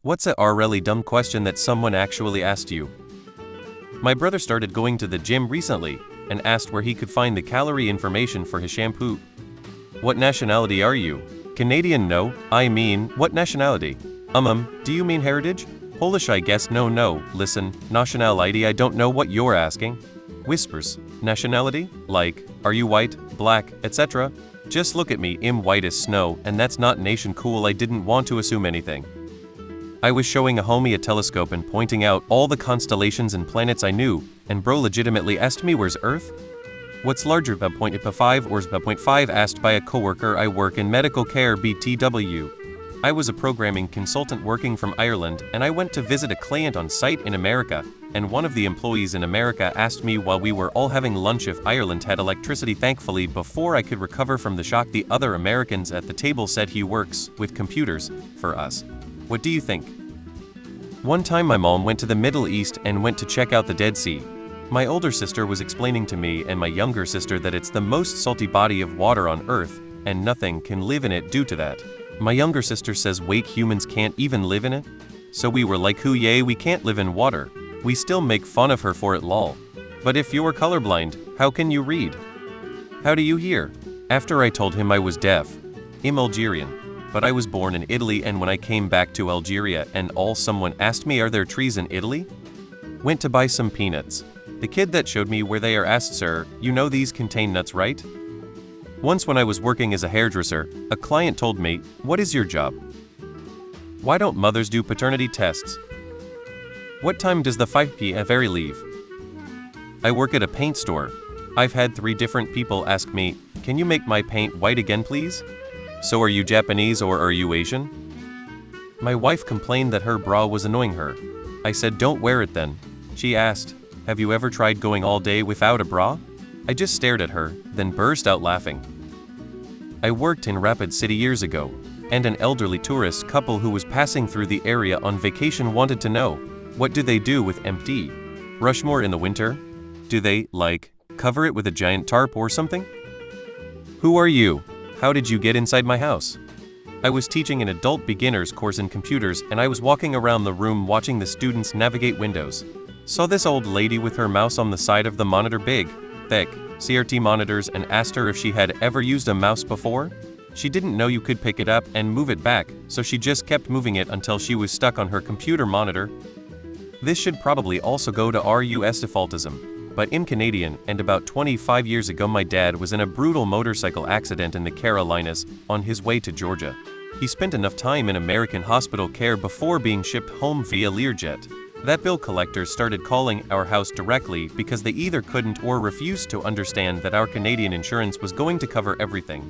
What's a rlly dumb question that someone actually asked you? My brother started going to the gym recently and asked where he could find the calorie information for his shampoo. What nationality are you? Canadian? No, I mean, what nationality? Do you mean heritage? Polish? I guess. No, listen, nationality, I don't know what you're asking. Whispers. Nationality? Like, are you white, black, etc.? Just look at me, I'm white as snow, and that's not nation cool. I didn't want to assume anything. I was showing a homie a telescope and pointing out all the constellations and planets I knew, and bro legitimately asked me where's Earth? What's larger, 0.5 or 0.5? Asked by a coworker. I work in medical care, BTW. I was a programming consultant working from Ireland, and I went to visit a client on site in America, and one of the employees in America asked me while we were all having lunch if Ireland had electricity. Thankfully, before I could recover from the shock, the other Americans at the table said he works with computers for us. What do you think? One time my mom went to the Middle East and went to check out the Dead Sea. My older sister was explaining to me and my younger sister that it's the most salty body of water on Earth, and nothing can live in it due to that. My younger sister says, wait, humans can't even live in it? So we were like, who yay, we can't live in water. We still make fun of her for it, lol. But if you're colorblind, how can you read? How do you hear? After I told him I was deaf. I'm Algerian. But I was born in Italy, and when I came back to Algeria and all, someone asked me, are there trees in Italy? Went to buy some peanuts. The kid that showed me where they are asked, sir, you know these contain nuts, right? Once when I was working as a hairdresser, a client told me, what is your job? Why don't mothers do paternity tests? What time does the 5 p.m. ferry leave? I work at a paint store. I've had 3 different people ask me, can you make my paint white again, please? So are you Japanese or are you Asian? My wife complained that her bra was annoying her. I said, don't wear it then. She asked, have you ever tried going all day without a bra? I just stared at her, then burst out laughing. I worked in Rapid City years ago, and an elderly tourist couple who was passing through the area on vacation wanted to know, what do they do with empty Rushmore in the winter? Do they, like, cover it with a giant tarp or something? Who are you? How did you get inside my house? I was teaching an adult beginners course in computers, and I was walking around the room watching the students navigate Windows. Saw this old lady with her mouse on the side of the monitor, big, thick, CRT monitors, and asked her if she had ever used a mouse before. She didn't know you could pick it up and move it back, so she just kept moving it until she was stuck on her computer monitor. This should probably also go to RUS defaultism. But I'm Canadian, and about 25 years ago my dad was in a brutal motorcycle accident in the Carolinas on his way to Georgia. He spent enough time in American hospital care before being shipped home via Learjet. That bill collectors started calling our house directly because they either couldn't or refused to understand that our Canadian insurance was going to cover everything.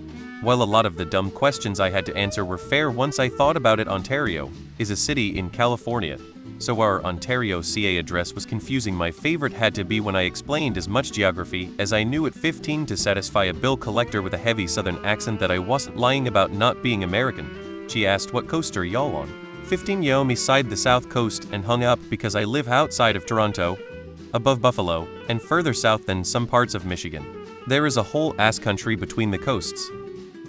While a lot of the dumb questions I had to answer were fair once I thought about it, Ontario is a city in California. So our Ontario CA address was confusing. My favorite had to be when I explained as much geography as I knew at 15 to satisfy a bill collector with a heavy southern accent that I wasn't lying about not being American. She asked, what coast are y'all on? 15 yo me side the south coast, and hung up because I live outside of Toronto, above Buffalo, and further south than some parts of Michigan. There is a whole ass country between the coasts.